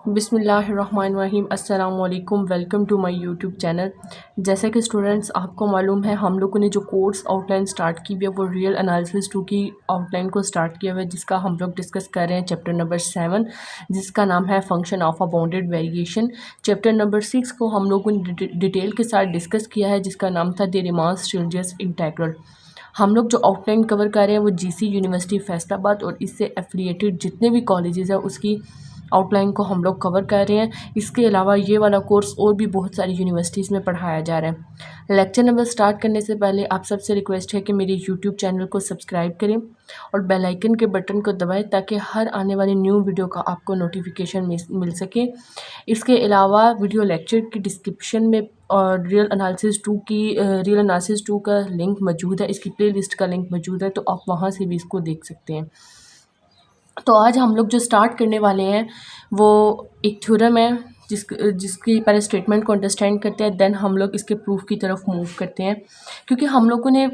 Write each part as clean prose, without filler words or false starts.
बिस्मिल्लाहिर्रहमानिर्रहीम अस्सलाम वालेकुम। Welcome to my YouTube channel. जैसा कि स्टूडेंट्स आपको मालूम है, हम लोगों ने जो कोर्स आउटलाइन स्टार्ट की हुई है वो रियल एनालिसिस 2 की आउटलाइन को स्टार्ट किया हुआ है, जिसका हम लोग डिस्कस कर रहे हैं चैप्टर नंबर 7, जिसका नाम है function of a bounded variation. Chapter number 6 को हम लोगों ने डिटेल के साथ डिस्कस किया है, जिसका नाम था द रीमान-स्टिल्जियस इंटीग्रल। हम लोग जो आउटलाइन कवर कर रहे हैं वो जीसी यूनिवर्सिटी फैसलाबाद और इससे एफिलिएटेड जितने भी कॉलेजेस हैं उसकी आउटलाइन को हम लोग कवर कर रहे हैं। इसके अलावा ये वाला कोर्स और भी बहुत सारी यूनिवर्सिटीज़ में पढ़ाया जा रहा है। लेक्चर नंबर स्टार्ट करने से पहले आप सबसे रिक्वेस्ट है कि मेरे यूट्यूब चैनल को सब्सक्राइब करें और बेल आइकन के बटन को दबाएं ताकि हर आने वाली न्यू वीडियो का आपको नोटिफिकेशन मिल सके। इसके अलावा वीडियो लेक्चर की डिस्क्रिप्शन में और रियल एनालिसिस 2 का लिंक मौजूद है, इसकी प्लेलिस्ट का लिंक मौजूद है, तो आप वहाँ से भी इसको देख सकते हैं। तो आज हम लोग जो स्टार्ट करने वाले हैं वो एक थ्योरम है जिसकी पहले स्टेटमेंट को अंडरस्टैंड करते हैं, देन हम लोग इसके प्रूफ की तरफ मूव करते हैं। क्योंकि हम लोगों ने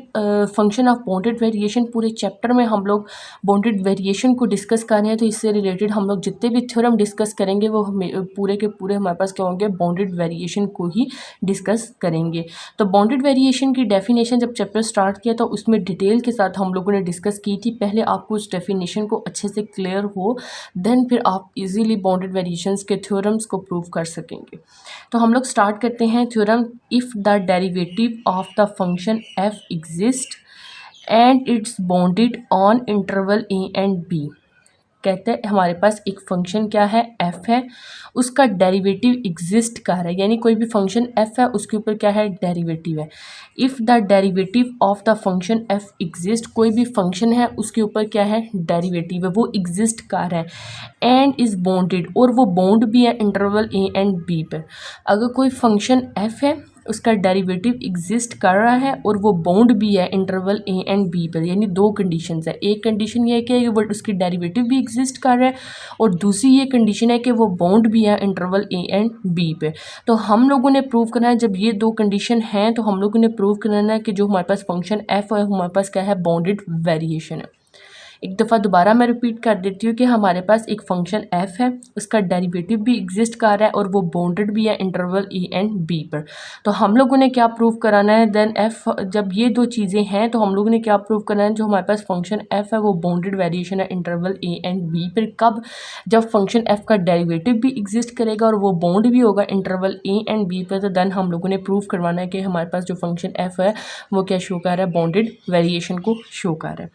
फंक्शन ऑफ बाउंडेड वेरिएशन पूरे चैप्टर में हम लोग बाउंडेड वेरिएशन को डिस्कस कर रहे हैं, तो इससे रिलेटेड हम लोग जितने भी थ्योरम डिस्कस करेंगे वो पूरे के पूरे हमारे पास क्या होंगे, बाउंडेड वेरिएशन को ही डिस्कस करेंगे। तो बाउंडेड वेरिएशन की डेफिनेशन जब चैप्टर स्टार्ट किया तो उसमें डिटेल के साथ हम लोगों ने डिस्कस की थी। पहले आपको उस डेफिनेशन को अच्छे से क्लियर हो, देन फिर आप इजीली बाउंडेड वेरिएशंस के थ्योरम्स को प्रूव कर सकेंगे। तो हम लोग स्टार्ट करते हैं theorem. If the derivative of the function F exist and it's bounded on interval A and B. कहते हैं हमारे पास एक फंक्शन क्या है, एफ है, उसका डेरिवेटिव एग्जिस्ट कर रहा है, यानी कोई भी फंक्शन एफ है उसके ऊपर क्या है, डेरिवेटिव है। If the derivative of the function F exist, कोई भी फंक्शन है उसके ऊपर क्या है, डेरिवेटिव है, वो एग्जिस्ट कर रहा है। एंड इज़ बाउंडेड, और वो बाउंड भी है इंटरवल ए एंड बी पर। अगर कोई फंक्शन एफ है उसका डेरिवेटिव एग्जिस्ट कर रहा है और वो बाउंड भी है इंटरवल ए एंड बी पर, यानी दो कंडीशंस है। एक कंडीशन ये है कि वो उसकी डेरिवेटिव भी एग्जिस्ट कर रहा है और दूसरी ये कंडीशन है कि वो बाउंड भी है इंटरवल ए एंड बी पे। तो हम लोगों ने प्रूव करना है, जब ये दो कंडीशन हैं तो हम लोगों ने प्रूव करना है कि जो हमारे पास फंक्शन एफ है हमारे पास क्या है, बाउंडेड वेरिएशन है। एक दफ़ा दोबारा मैं रिपीट कर देती हूँ कि हमारे पास एक फंक्शन एफ है, उसका डेरिवेटिव भी एग्जिस्ट कर रहा है और वो बाउंडेड भी है इंटरवल ए एंड बी पर। तो हम लोगों ने क्या प्रूव कराना है, देन एफ, जब ये दो चीज़ें हैं तो हम लोगों ने क्या प्रूव करना है, जो हमारे पास फंक्शन एफ है वो बाउंडेड वेरिएशन है इंटरवल ए एंड बी पर। कब, जब फंक्शन एफ का डेरिवेटिव भी एग्जिस्ट करेगा और वो बाउंड भी होगा इंटरवल ए एंड बी पर, तो देन हम लोगों ने प्रूव करवाना है कि हमारे पास जो फंक्शन एफ है वो क्या शो कर रहा है, बाउंडेड वेरिएशन को शो कर रहा है।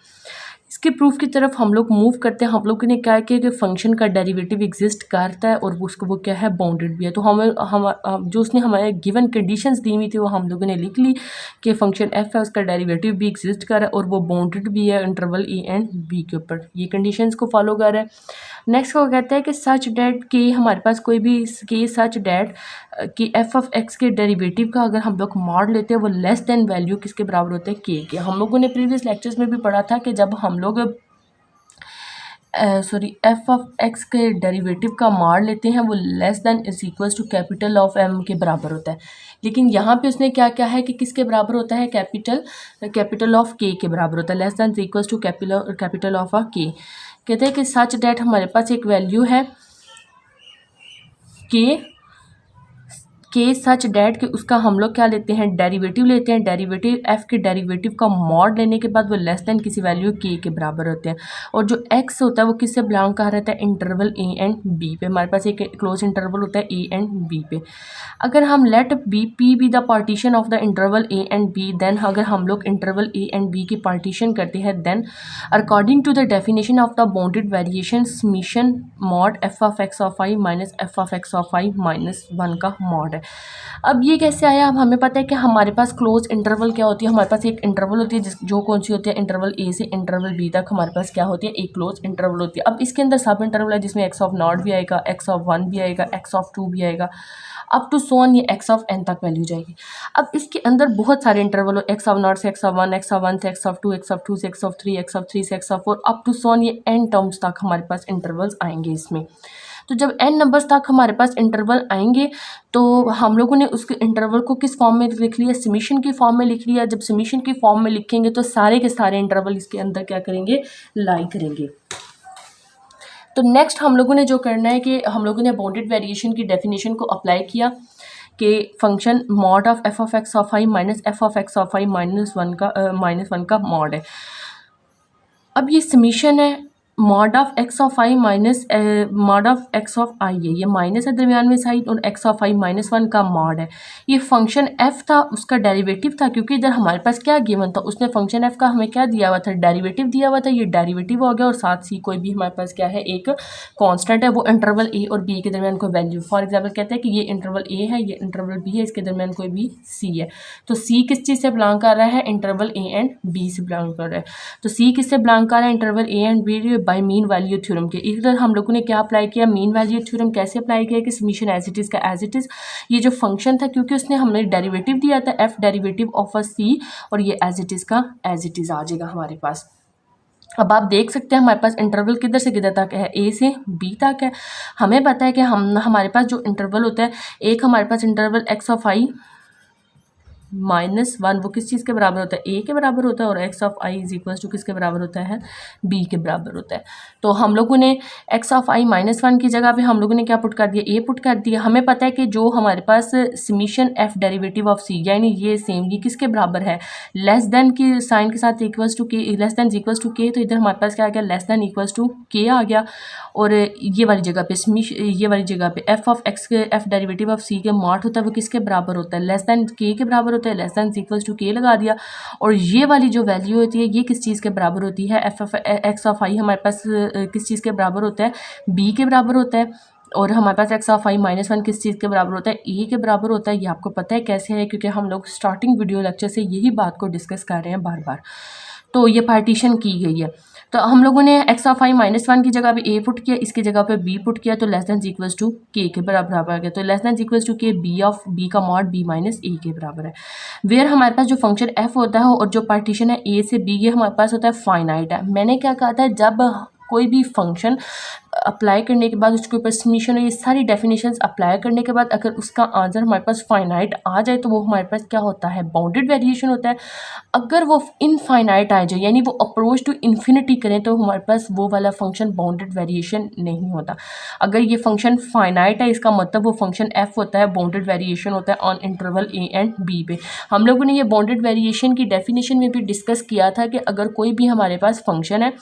इसके प्रूफ की तरफ हम लोग मूव करते हैं। हम लोगों ने क्या किया कि फंक्शन का डेरिवेटिव एग्जिस्ट करता है और उसको वो क्या है, बाउंडेड भी है। तो हम जो उसने हमारे गिवन कंडीशंस दी हुई थी वो हम लोगों ने लिख ली कि फंक्शन एफ है उसका डेरिवेटिव भी एग्जिस्ट कर रहा है और वो बाउंडेड भी है इंटरवल ए एंड बी के ऊपर। ये कंडीशंस को फॉलो कर रहा है। नेक्स्ट को कहता है कि सच डैट के हमारे पास कोई भी के सच डैट कि एफ ऑफ एक्स के डेरिवेटिव का अगर हम लोग मॉड लेते हैं वो लेस देन वैल्यू किसके बराबर होते हैं, के। हम लोगों ने प्रीवियस लेक्चर्स में भी पढ़ा था कि जब हम लोग एफ ऑफ एक्स के डेरिवेटिव का मॉड लेते हैं वो less than is equals to capital of M के बराबर होता है। लेकिन यहाँ पे उसने क्या क्या है कि किसके बराबर होता है, कैपिटल ऑफ के बराबर होता है, less than is equals to capital of A के। कहते हैं कि सच डैट हमारे पास एक वैल्यू है के सच डैट कि उसका हम लोग क्या लेते हैं, डेरिवेटिव लेते हैं। डेरिवेटिव एफ के डेरिवेटिव का मॉड लेने के बाद वो लेस देन किसी वैल्यू के बराबर होते हैं। और जो एक्स होता है वो किससे बिलोंग कर रहता है, इंटरवल ए एंड बी पे। हमारे पास एक क्लोज इंटरवल होता है ए एंड बी पे। अगर हम let be P be the partition of the interval A and B, then अगर हम लोग इंटरवल ए एंड बी की पार्टीशन करते हैं, then according to the definition of the bounded variation summation mod F of x of I minus F of x of I minus 1 का mod है। अब ये कैसे आया, अब हमें पता है कि हमारे पास क्लोज इंटरवल क्या होती है, हमारे पास एक इंटरवल होती है जो कौन सी होती है, इंटरवल ए से इंटरवल बी तक हमारे पास क्या होती है, एक क्लोज इंटरवल होती है। अब इसके अंदर सब इंटरवल है जिसमें एक्स ऑफ नॉट भी आएगा, एक्स ऑफ 1 भी आएगा, एक्स ऑफ 2 भी आएगा, अप टू सो ऑन ये एक्स ऑफ एन तक वैल्यू जाएगी। अब इसके अंदर बहुत सारे इंटरवल हो, एक्स ऑफ नॉट से एक्स ऑफ 1, एक्स ऑफ 1 से एक्स ऑफ 2, एक्स ऑफ 2 से एक्स ऑफ 3, एक्स ऑफ 3 से X of 4, up to so on ये एन टर्म्स तक हमारे पास इंटरवल्स आएंगे इसमें। तो जब एन नंबर्स तक हमारे पास इंटरवल आएंगे तो हम लोगों ने उसके इंटरवल को किस फॉर्म में लिख लिया, समीशन की फॉर्म में लिख लिया। जब समीशन की फॉर्म में लिखेंगे तो सारे के सारे इंटरवल इसके अंदर क्या करेंगे, लाई करेंगे। तो नेक्स्ट हम लोगों ने जो करना है कि हम लोगों ने बाउंडेड वेरिएशन की डेफिनेशन को अप्लाई किया कि function mod of f of x of I minus F of x of i -1 का मॉड है। अब ये समीशन है mod of x of I minus mod of x of i है, ये माइनस है दरमियान में साइड, और एक्स ऑफ आई -1 का मॉड है। ये फंक्शन एफ था, उसका डेरिवेटिव था, क्योंकि इधर हमारे पास क्या गिवन था, उसने फंक्शन एफ का हमें क्या दिया हुआ था, डेरिवेटिव दिया हुआ था। ये डेरिवेटिव हो गया और साथ सी कोई भी हमारे पास क्या है, एक कांस्टेंट है, वो इंटरवल ए और बी के दरमियान कोई वैल्यू। फॉर एग्जांपल कहते हैं कि ये इंटरवल ए है, ये इंटरवल बी है, इसके दरमियान कोई भी सी है। तो सी किस चीज़ से बिलोंग कर रहा है, इंटरवल ए एंड बी से बिलोंग कर रहा है। तो सी किससे बिलोंग कर रहा है, interval A and B by mean value theorem के। इधर हम लोगों ने क्या अप्लाई किया, मीन वैल्यू थ्योरम कैसे अप्लाई किया कि समीशन एज इट इज़ का एज इट इज़, ये जो फंक्शन था क्योंकि उसने हमने डेरिवेटिव दिया था एफ डेरिवेटिव ऑफ अ सी, और ये एज इट इज़ का एज इट इज़ आ जाएगा हमारे पास। अब आप देख सकते हैं हमारे पास इंटरवल किधर से किधर तक है, ए से बी तक है। हमें पता है कि हमारे पास जो इंटरवल होता है, एक हमारे पास इंटरवल एक्स ऑफ आई -1 वो किस चीज़ के बराबर होता है, ए के बराबर होता है, और X of I is equal to किसके बराबर होता है, बी के बराबर होता है। तो हम लोगों ने एक्स ऑफ आई -1 की जगह पे हम लोगों ने क्या पुट कर दिया, ए पुट कर दिया। हमें पता है कि जो हमारे पास समीशन एफ डेरिवेटिव ऑफ सी, यानी ये सेम, ये किसके बराबर है, लेस देन की साइन के साथ इक्वल्स टू के, लेस देन इक्वल्स टू के। तो इधर हमारे पास क्या आ गया, लेस देन इक्वल्स टू के आ गया, और ये वाली जगह पे ये वाली जगह पे एफ ऑफ एक्स के एफ डेरिवेटिव ऑफ सी के मॉड होता है, वो किसके बराबर होता है, लेस देन के बराबर होता है, लेस देन इक्वल्स टू के लगा दिया। और ये वाली जो वैल्यू होती है ये किस चीज़ के बराबर होती है, एफ ऑफ एक्स ऑफ आई हमारे पास किस चीज़ के बराबर होता है, बी के बराबर होता है। और हमारे पास एक्स ऑफ आई -1 किस चीज़ के बराबर होता है, ए के बराबर होता है। ये आपको पता है कैसे है, क्योंकि हम लोग स्टार्टिंग वीडियो लेक्चर से यही बात को डिस्कस कर रहे हैं बार बार। तो ये पार्टीशन की गई है। तो हम लोगों ने एक्स ऑफ आई -1 की जगह पे ए पुट किया, इसकी जगह पे बी पुट किया, तो लेस देन इक्वल्स टू के बराबर आ गया। तो लेस देन इक्वल्स टू के, बी ऑफ बी का मॉड बी माइनस ए के बराबर है। वेयर हमारे पास जो फंक्शन एफ होता है और जो पार्टीशन है ए से बी, ये हमारे पास होता है फाइनाइट है। मैंने क्या कहा था, जब कोई भी फंक्शन अप्लाई करने के बाद उसके ऊपर समीशन और ये सारी डेफिनेशंस अप्लाई करने के बाद अगर उसका आंसर हमारे पास फाइनाइट आ जाए तो वो हमारे पास क्या होता है, बाउंडेड वेरिएशन होता है। अगर वो इनफाइनाइट आ जाए, यानी वो अप्रोच टू इन्फिनिटी करें, तो हमारे पास वो वाला फंक्शन बाउंडेड वेरिएशन नहीं होता। अगर ये फंक्शन फाइनाइट है, इसका मतलब वो फंक्शन एफ होता है, बाउंडेड वेरिएशन होता है on interval A and B पे। हम लोगों ने ये बाउंडेड वेरिएशन की डेफिनेशन में भी डिस्कस किया था कि अगर कोई भी हमारे पास फंक्शन है,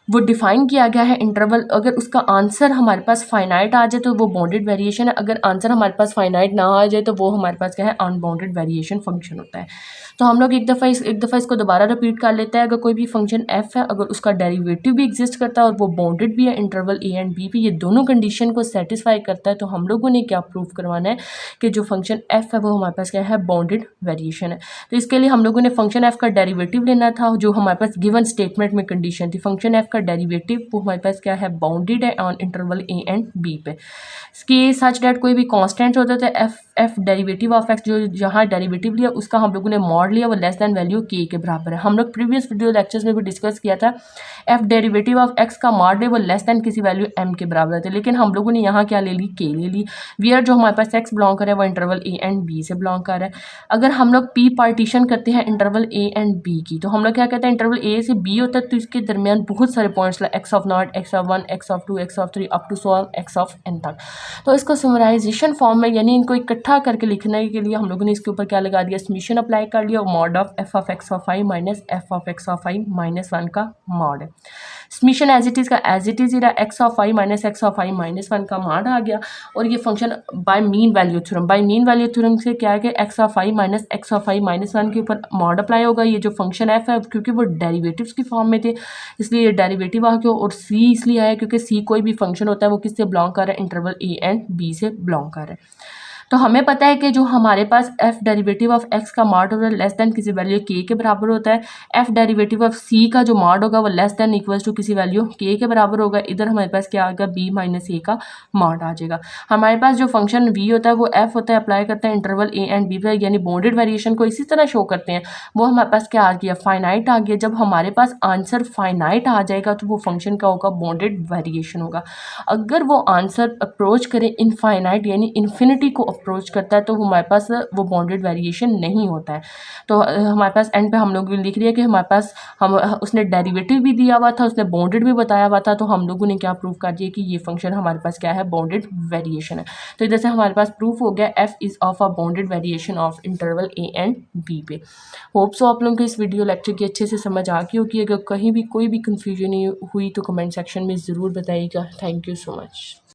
वो डिफाइन किया गया है इंटरवल, अगर उसका आंसर हमारे पास फाइनाइट आ जाए तो वो बाउंडेड वेरिएशन है, अगर आंसर हमारे पास फाइनाइट ना आ जाए तो वो हमारे पास क्या है, अनबाउंडेड वेरिएशन फंक्शन होता है। तो हम लोग एक दफ़ा इसको दोबारा रिपीट कर लेते हैं। अगर कोई भी फंक्शन एफ है, अगर उसका डेरिवेटिव भी एग्जिस्ट करता है और वो बाउंडेड भी है इंटरवल ए एंड बी पे, ये दोनों कंडीशन को सेटिस्फाई करता है, तो हम लोगों ने क्या प्रूव करवाना है कि जो फंक्शन एफ है वो हमारे पास क्या है, बाउंडेड वेरिएशन है। तो इसके लिए हम लोगों ने फंक्शन एफ का डेरिवेटिव लेना था, जो हमारे पास गिवन स्टेटमेंट में कंडीशन थी। फंक्शन एफ का डेरिवेटिव वो हमारे पास क्या है, बाउंडेड है on interval A and B पे। इसके सच डेट कोई भी कांस्टेंट होता है, एफ डेरिवेटिव ऑफ एक्स, जो जहाँ डेरिवेटिव लिया उसका हम लोगों ने मॉड लिया, वो लेस देन वैल्यू के बराबर है। हम लोग प्रीवियस वीडियो लेक्चर्स में भी डिस्कस किया था, एफ डेरिवेटिव ऑफ एक्स का मॉड है वो लेस देन किसी वैल्यू एम के बराबर है, लेकिन हम लोगों ने यहाँ क्या ले ली, के ले ली। वियर जो हमारे पास एक्स बिलोंग कर रहा है वो इंटरवल ए एंड बी से बिलोंग कर रहा है। अगर हम लोग पी पार्टीशन करते हैं इंटरवल ए एंड बी की, तो हम लोग क्या कहते हैं, इंटरवल ए से बी होता है, तो इसके दरमियान बहुत सारे points X of naught, X of 1, X of 2, X of 3 up to so X of N तक। तो इसको समराइजेशन फॉर्म में, यानी इनको इकट्ठा करके लिखने के लिए हम लोगों ने इसके ऊपर क्या लगा दिया, समीशन अप्लाई कर लिया, mod of f of x of I minus F of x of i -1 का मॉड है। समीशन एज इट इज़ का as it is, x of I minus x of i -1 का मॉड आ गया। और ये function by mean value theorem, by mean value theorem से क्या है कि x of I minus x of i -1 के ऊपर मॉड अप्लाई होगा। ये जो फंक्शन एफ है, क्योंकि वो डेरिवेटिव्स की फॉर्म में थे इसलिए ये डेरिवेटिव आ गया, और सी इसलिए आया क्योंकि सी कोई भी फंक्शन होता है वो किससे बिलोंग कर रहा है, इंटरवल ए एंड बी से बिलोंग कर रहा है। तो हमें पता है कि जो हमारे पास एफ डेरिवेटिव ऑफ एक्स का मॉड होगा लेस देन किसी वैल्यू के बराबर होता है। एफ डेरिवेटिव ऑफ सी का जो मॉड होगा वो लेस देन इक्वल्स टू किसी वैल्यू के बराबर होगा। इधर हमारे पास क्या आएगा, बी माइनस ए का मॉड आ जाएगा। हमारे पास जो फंक्शन वी होता है वो एफ होता है, अप्लाई करता है इंटरवल ए एंड बी पे, यानी बाउंडेड वेरिएशन को इसी तरह शो करते हैं। वो हमारे पास क्या आ गया, फाइनाइट आ गया। जब हमारे पास आंसर फाइनाइट आ जाएगा तो वो फंक्शन का होगा, बाउंडेड वेरिएशन होगा। अगर वो आंसर अप्रोच करे इनफाइनाइट यानी इन्फिनिटी को अप्रोच करता है तो हमारे पास वो बाउंडेड वेरिएशन नहीं होता है। तो हमारे पास एंड पे हम लोग लिख रही है कि हमारे पास हम उसने डेरिवेटिव भी दिया हुआ था, उसने बाउंडेड भी बताया हुआ था, तो हम लोगों ने क्या प्रूव कर दिया कि ये फंक्शन हमारे पास क्या है, बाउंडेड वेरिएशन है। तो इधर से हमारे पास प्रूफ हो गया F is of a bounded variation of interval A and B पे। होप सो आप लोगों को इस वीडियो लेक्चर की अच्छे से समझ आ गई होगी। अगर कहीं भी कोई भी कन्फ्यूजन हुई तो कमेंट सेक्शन में ज़रूर बताइएगा। Thank you so much.